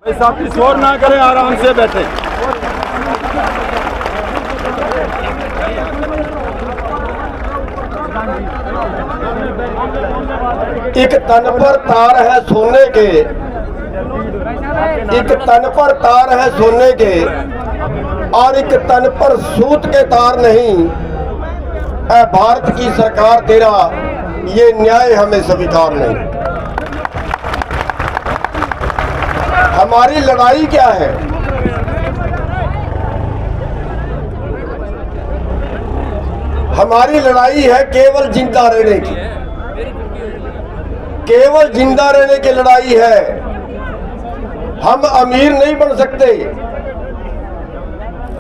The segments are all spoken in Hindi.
साथी शोर ना करें, आराम से बैठे। एक तन पर तार है सोने के, एक तन पर तार है सोने के, और एक तन पर सूत के तार नहीं। ऐ भारत की सरकार, तेरा ये न्याय हमें स्वीकार नहीं। हमारी लड़ाई क्या है? हमारी लड़ाई है केवल जिंदा रहने की, केवल जिंदा रहने की लड़ाई है। हम अमीर नहीं बन सकते,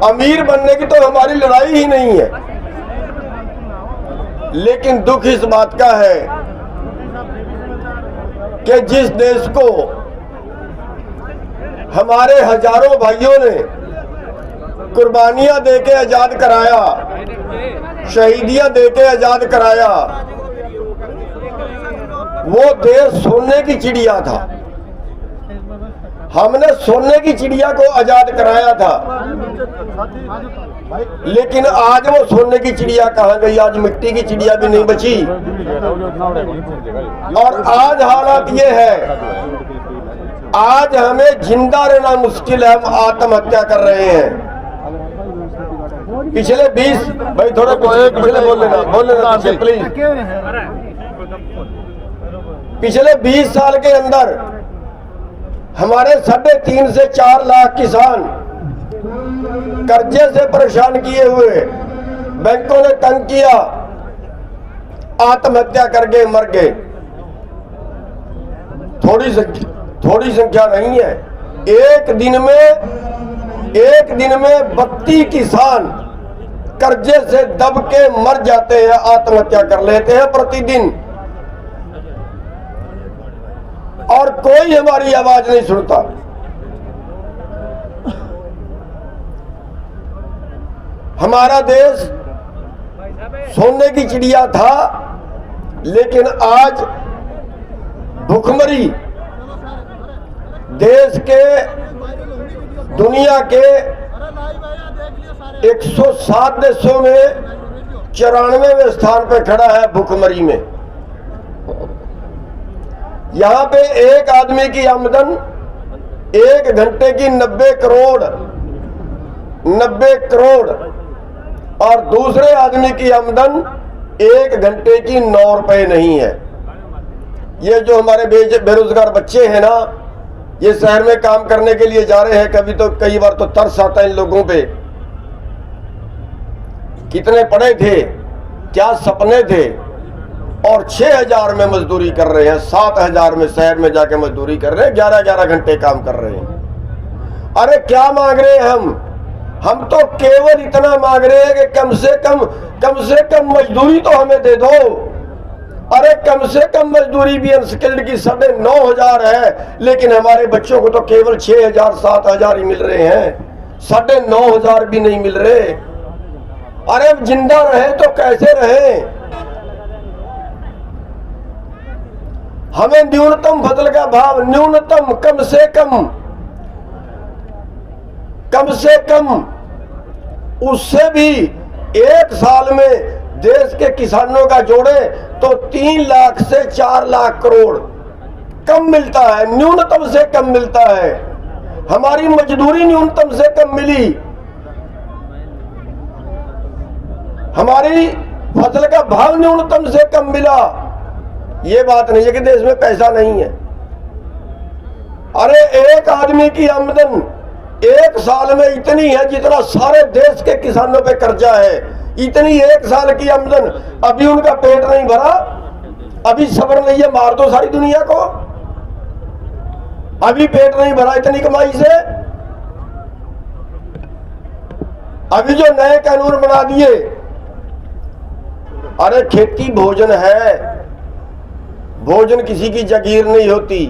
अमीर बनने की तो हमारी लड़ाई ही नहीं है। लेकिन दुख इस बात का है कि जिस देश को हमारे हजारों भाइयों ने कुर्बानियां देके आजाद कराया, शहीदियां देके आजाद कराया, वो देश सोने की चिड़िया था। हमने सोने की चिड़िया को आजाद कराया था, लेकिन आज वो सोने की चिड़िया कहाँ गई? आज मिट्टी की चिड़िया भी नहीं बची। और आज हालात ये है, आज हमें जिंदा रहना मुश्किल है, हम आत्महत्या कर रहे हैं। पिछले 20 भाई थोड़ा पिछले बोल लेना प्लीज। पिछले 20 साल के अंदर हमारे 3.5 से 4 लाख किसान कर्जे से परेशान किए हुए, बैंकों ने तंग किया, आत्महत्या करके मर गए। थोड़ी संख्या नहीं है। एक दिन में 32 किसान कर्जे से दब के मर जाते हैं, आत्महत्या कर लेते हैं प्रतिदिन, और कोई हमारी आवाज नहीं सुनता। हमारा देश सोने की चिड़िया था, लेकिन आज भुखमरी देश के, दुनिया के 107 देशों में 94वें स्थान पर खड़ा है भुखमरी में। यहां पे एक आदमी की आमदन 1 घंटे की 90 करोड़ और दूसरे आदमी की आमदन 1 घंटे की 9 रुपए नहीं है। ये जो हमारे बेरोजगार बच्चे हैं ना, ये शहर में काम करने के लिए जा रहे हैं, कई बार तो तरस आता है इन लोगों पे। कितने पढ़े थे, क्या सपने थे, और 6000 में मजदूरी कर रहे हैं, 7000 में शहर में जाके मजदूरी कर रहे हैं, 11-11 घंटे काम कर रहे हैं। अरे क्या मांग रहे हैं हम तो केवल इतना मांग रहे हैं कि कम से कम मजदूरी तो हमें दे दो। अरे कम से कम मजदूरी भी अनस्किल्ड की 9,500 है, लेकिन हमारे बच्चों को तो केवल 6,000-7,000 ही मिल रहे हैं, 9,500 भी नहीं मिल रहे। अरे अब जिंदा रहे तो कैसे रहे? हमें न्यूनतम फसल का भाव, न्यूनतम कम से कम उससे भी एक साल में देश के किसानों का जोड़े तो 3 लाख से 4 लाख करोड़ कम मिलता है, न्यूनतम से कम मिलता है। हमारी मजदूरी न्यूनतम से कम मिली, हमारी फसल का भाव न्यूनतम से कम मिला। ये बात नहीं है कि देश में पैसा नहीं है। अरे एक आदमी की आमदन एक साल में इतनी है जितना सारे देश के किसानों पे कर्जा है। इतनी एक साल की आमदन, अभी उनका पेट नहीं भरा, अभी सब्र नहीं है, मार दो सारी दुनिया को। अभी पेट नहीं भरा इतनी कमाई से। अभी जो नए कानून बना दिए, अरे खेती भोजन है, भोजन किसी की जागीर नहीं होती,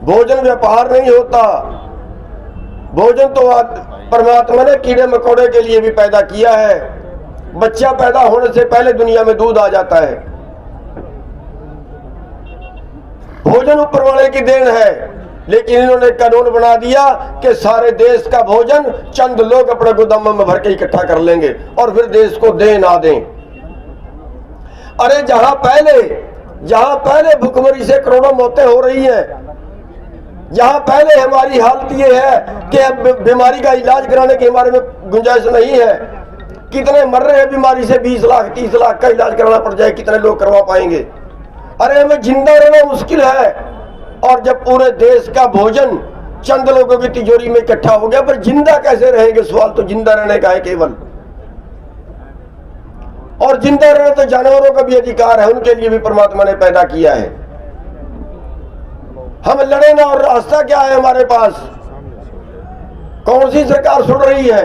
भोजन व्यापार नहीं होता। भोजन तो परमात्मा ने कीड़े मकोड़े के लिए भी पैदा किया है। बच्चा पैदा होने से पहले दुनिया में दूध आ जाता है। भोजन ऊपर वाले की देन है। लेकिन इन्होंने कानून बना दिया कि सारे देश का भोजन चंद लोग अपने गोदामों में भर के इकट्ठा कर लेंगे और फिर देश को दें ना दें। अरे जहां पहले भुखमरी से करोड़ों मौतें हो रही हैं, जहां पहले हमारी हालत ये है कि अब बीमारी का इलाज कराने की हमारे में गुंजाइश नहीं है, कितने मर रहे हैं बीमारी से, 20 लाख 30 लाख का इलाज कराना पड़ जाए, कितने लोग करवा पाएंगे। अरे हमें जिंदा रहना मुश्किल है, और जब पूरे देश का भोजन चंद लोगों की तिजोरी में इकट्ठा हो गया, पर जिंदा कैसे रहेंगे? सवाल तो जिंदा रहने का है केवल। और जिंदा रहना तो जानवरों का भी अधिकार है, उनके लिए भी परमात्मा ने पैदा किया है। हम लड़े ना, और रास्ता क्या है हमारे पास? कौन सी सरकार सुन रही है?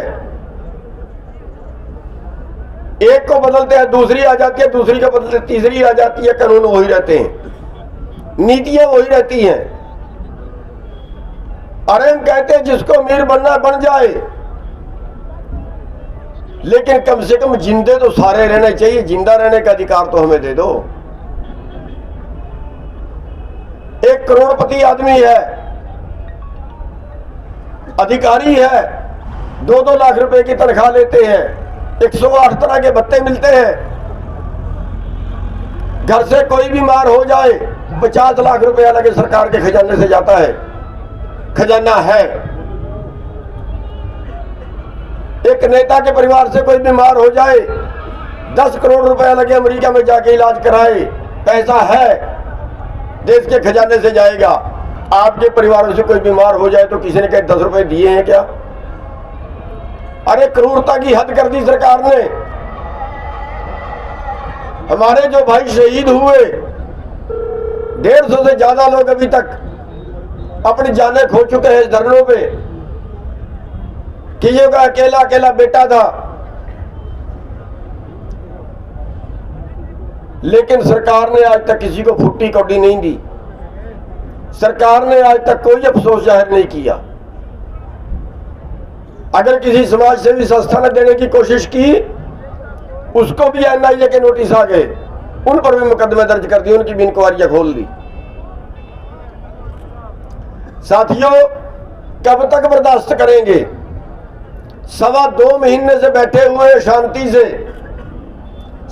एक को बदलते हैं दूसरी आ जाती है, दूसरी को बदलते तीसरी आ जाती है, कानून वही रहते हैं, नीतियां वही रहती हैं। अरे हम कहते हैं जिसको अमीर बनना बन जाए, लेकिन कम से कम जिंदे तो सारे रहने चाहिए, जिंदा रहने का अधिकार तो हमें दे दो। एक करोड़पति आदमी है, अधिकारी है, 2-2 लाख रुपए की तनख्वाह लेते हैं, 108 तरह के भत्ते मिलते हैं। घर से कोई बीमार हो जाए 50 लाख रुपया लगे सरकार के खजाने से जाता है, खजाना है। एक नेता के परिवार से कोई बीमार हो जाए 10 करोड़ रुपया लगे अमेरिका में जाके इलाज कराए, पैसा है, देश के खजाने से जाएगा। आपके परिवार से कोई बीमार हो जाए तो किसी ने कहे 10 रुपए दिए हैं क्या? अरे क्रूरता की हद कर दी सरकार ने। हमारे जो भाई शहीद हुए 150 से ज्यादा लोग अभी तक अपनी जानें खो चुके हैं इस धरनों पे, कि ये अकेला अकेला बेटा था। लेकिन सरकार ने आज तक किसी को फुट्टी कौड़ी नहीं दी, सरकार ने आज तक कोई अफसोस जाहिर नहीं किया। अगर किसी समाज सेवी संस्था ने देने की कोशिश की, उसको भी एनआईए के नोटिस आ गए, उन पर भी मुकदमे दर्ज कर दिए, उनकी भी इंक्वायरियां खोल दी। साथियों, कब तक बर्दाश्त करेंगे? 2.25 महीने से बैठे हुए हैं शांति से,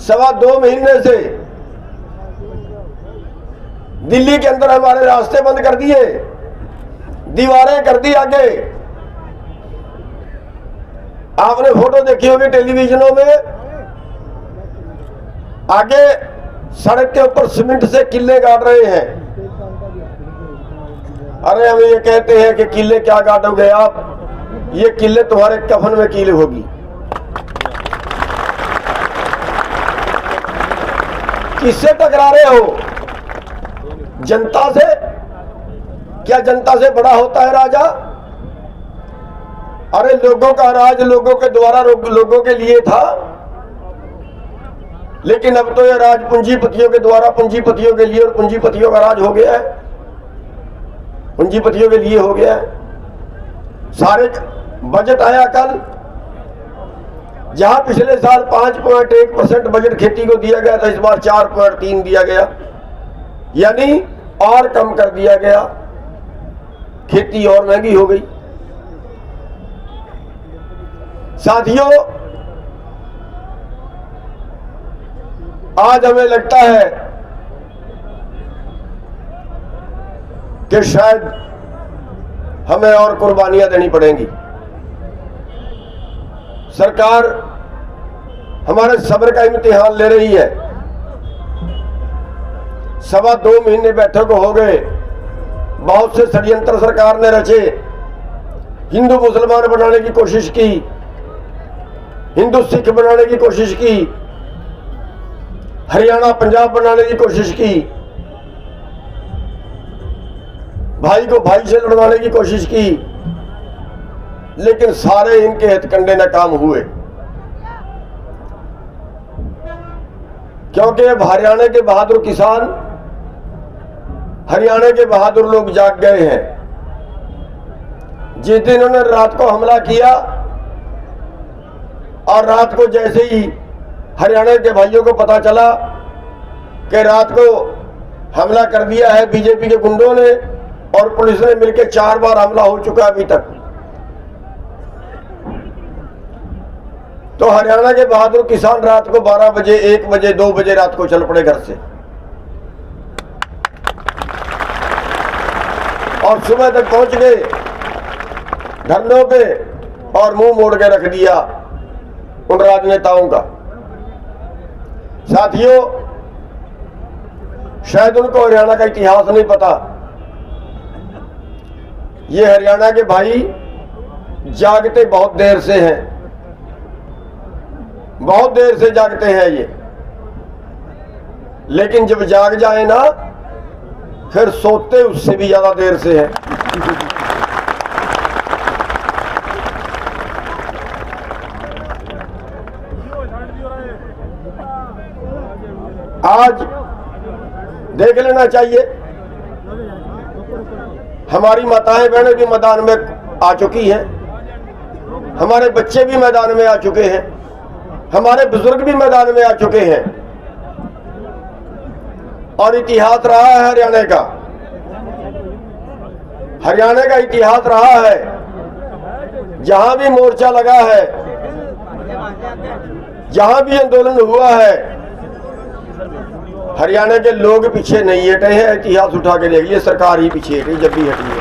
2.25 महीने से दिल्ली के अंदर हमारे रास्ते बंद कर दिए, दीवारें कर दी आगे। आपने फोटो देखी होगी टेलीविजनों में, आगे सड़क के ऊपर सीमेंट से किले गाड़ रहे हैं। अरे हम ये कहते हैं कि किले क्या गाड़ोगे आप, ये किले तुम्हारे कफन में कील होगी। किससे टकरा रहे हो? जनता से? क्या जनता से बड़ा होता है राजा? अरे लोगों का राज लोगों के द्वारा लोगों के लिए था, लेकिन अब तो यह राज पूंजीपतियों के द्वारा पूंजीपतियों के लिए, और पूंजीपतियों का राज हो गया है, पूंजीपतियों के लिए हो गया है। सारे बजट आया कल, जहां पिछले साल 5.1% बजट खेती को दिया गया था, इस बार 4.3 दिया गया, यानी और कम कर दिया गया। खेती और महंगी हो गई। साथियों, आज हमें लगता है कि शायद हमें और कुर्बानियां देनी पड़ेंगी। सरकार हमारे सब्र का इम्तिहान ले रही है। 2.25 महीने बैठक हो गए, बहुत से षड्यंत्र सरकार ने रचे, हिंदू मुसलमान बनाने की कोशिश की, हिंदू सिख बनाने की कोशिश की, हरियाणा पंजाब बनाने की कोशिश की, भाई को भाई से लड़वाने की कोशिश की, लेकिन सारे इनके हथकंडे नाकाम हुए। क्योंकि अब हरियाणा के बहादुर किसान, हरियाणा के बहादुर लोग जाग गए हैं। जिस दिन उन्होंने रात को हमला किया, और रात को जैसे ही हरियाणा के भाइयों को पता चला कि रात को हमला कर दिया है बीजेपी के गुंडों ने, और पुलिस ने मिलकर 4 बार हमला हो चुका है अभी तक। तो हरियाणा के बहादुर किसान रात को 12 बजे, 1 बजे, 2 बजे रात को चल पड़े घर से और सुबह तक पहुंच गए धरनों पे और मुंह मोड़ के रख दिया उन राजनेताओं का। साथियों, शायद उनको हरियाणा का इतिहास नहीं पता। ये हरियाणा के भाई जागते बहुत देर से हैं, बहुत देर से जागते हैं ये, लेकिन जब जाग जाए ना फिर सोते उससे भी ज्यादा देर से हैं। आज देख लेना चाहिए, हमारी माताएं बहनें भी मैदान में आ चुकी हैं, हमारे बच्चे भी मैदान में आ चुके हैं, हमारे बुजुर्ग भी मैदान में आ चुके हैं। और इतिहास रहा है हरियाणा का, हरियाणा का इतिहास रहा है। जहां भी मोर्चा लगा है, जहां भी आंदोलन हुआ है, हरियाणा के लोग पीछे नहीं हटे हैं। इतिहास उठा के देखिए, सरकार ही पीछे हटी जब भी हटी है।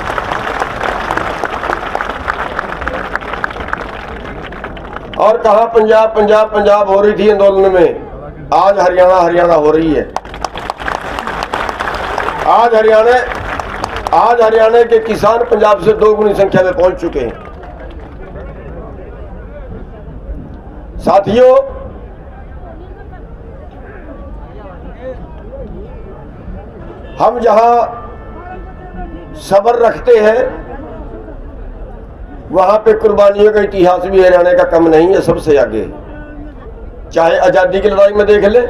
और कहा पंजाब पंजाब पंजाब हो रही थी आंदोलन में, आज हरियाणा हरियाणा हो रही है। आज हरियाणा के किसान पंजाब से 2 गुनी संख्या में पहुंच चुके हैं। साथियों, हम जहां सब्र रखते हैं वहां पे कुर्बानियों का इतिहास भी हरियाणा का कम नहीं है, सबसे आगे है। चाहे आजादी की लड़ाई में देख ले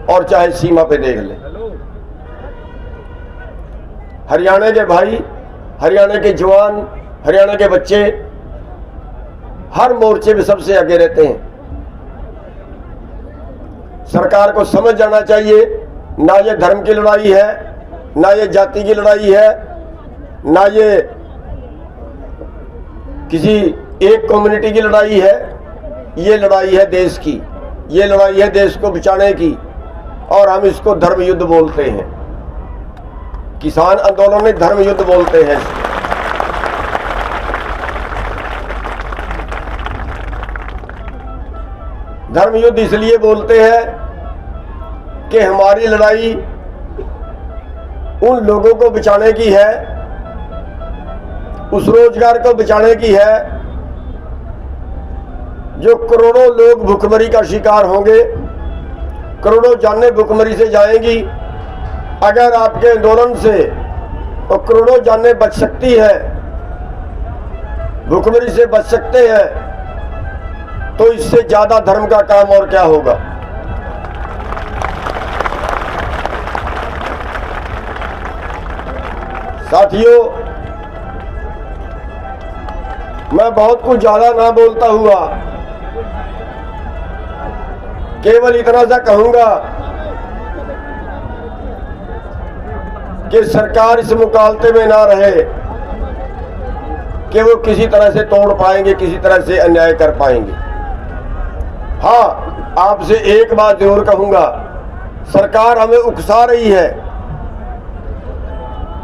और चाहे सीमा पे देख ले, हरियाणा के भाई, हरियाणा के जवान, हरियाणा के बच्चे हर मोर्चे में सबसे आगे रहते हैं। सरकार को समझ जाना चाहिए, ना ये धर्म की लड़ाई है, ना ये जाति की लड़ाई है, ना ये किसी एक कम्युनिटी की लड़ाई है। ये लड़ाई है देश की, ये लड़ाई है देश को बचाने की, और हम इसको धर्म युद्ध बोलते हैं। किसान आंदोलन में धर्म युद्ध बोलते हैं। धर्म युद्ध इसलिए बोलते हैं कि हमारी लड़ाई उन लोगों को बचाने की है, उस रोजगार को बचाने की है जो करोड़ों लोग भूखमरी का शिकार होंगे, करोड़ों जानें भूखमरी से जाएंगी। अगर आपके आंदोलन से तो करोड़ों जानें बच सकती है, भूखमरी से बच सकते हैं, तो इससे ज्यादा धर्म का काम और क्या होगा। साथियों, मैं बहुत कुछ ज्यादा ना बोलता हुआ केवल इतना सा कहूंगा कि सरकार इस मुकालते में ना रहे कि वो किसी तरह से तोड़ पाएंगे, किसी तरह से अन्याय कर पाएंगे। हाँ, आपसे एक बात जरूर कहूंगा, सरकार हमें उकसा रही है।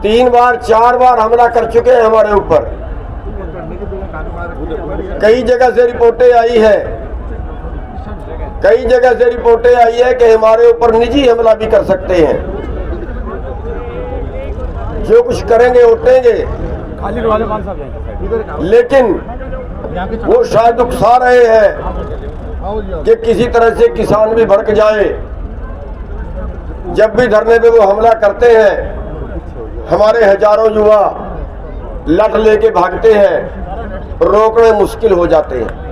3 बार 4 बार हमला कर चुके हैं हमारे ऊपर। कई जगह से रिपोर्टें आई है, कई जगह से रिपोर्टें आई है कि हमारे ऊपर निजी हमला भी कर सकते हैं। जो कुछ करेंगे उठेंगे, लेकिन वो शायद उकसा रहे हैं कि किसी तरह से किसान भी भड़क जाए। जब भी धरने पे वो हमला करते हैं, हमारे हजारों युवा लठ लेके भागते हैं, रोकने मुश्किल हो जाते हैं।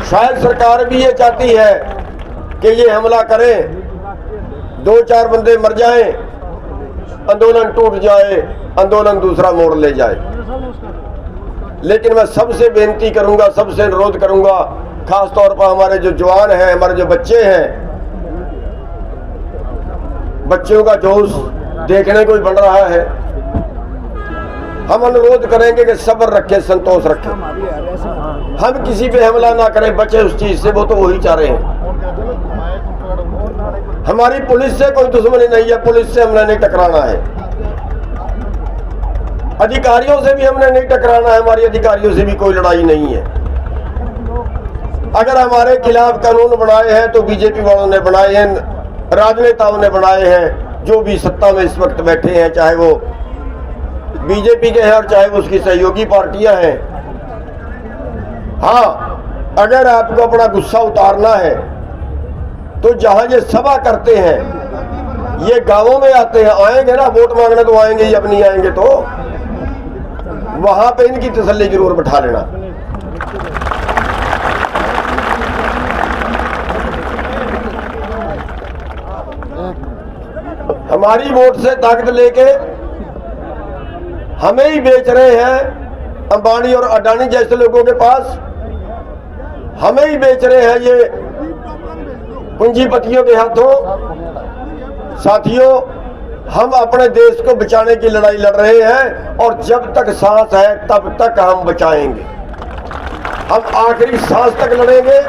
शायद सरकार भी ये चाहती है कि ये हमला करें, 2-4 बंदे मर जाएं, आंदोलन टूट जाए, आंदोलन दूसरा मोड़ ले जाए। लेकिन मैं सबसे बेनती करूंगा, सबसे अनुरोध करूंगा, खासतौर पर हमारे जो जवान हैं, हमारे जो बच्चे हैं, बच्चों का जोश देखने को ही बन रहा है। हम अनुरोध करेंगे कि सब्र रखें, संतोष रखें, हम किसी पे हमला ना करें, बचे उस चीज से, वो तो वही चाह रहे हैं। हमारी पुलिस से कोई दुश्मनी नहीं है, पुलिस से हमने नहीं टकराना है, अधिकारियों से भी हमने नहीं टकराना है, हमारी अधिकारियों से भी कोई लड़ाई नहीं है। अगर हमारे खिलाफ कानून बनाए हैं तो बीजेपी वालों ने बनाए हैं, राजनेताओं ने बनाए हैं, जो भी सत्ता में इस वक्त बैठे हैं, चाहे वो बीजेपी के हैं और चाहे वो उसकी सहयोगी पार्टियां हैं। हाँ, अगर आपको अपना गुस्सा उतारना है तो जहां ये सभा करते हैं, ये गांवों में आते हैं, आएंगे ना वोट मांगने तो आएंगे ही, अब नहीं आएंगे तो वहां पे इनकी तसल्ली जरूर बैठा लेना। हमारी वोट से ताकत लेके हमें ही बेच रहे हैं अंबानी और अडानी जैसे लोगों के पास, हमें ही बेच रहे हैं ये पूंजीपतियों के हाथों। साथियों, हम अपने देश को बचाने की लड़ाई लड़ रहे हैं और जब तक सांस है तब तक हम बचाएंगे, हम आखिरी सांस तक लड़ेंगे।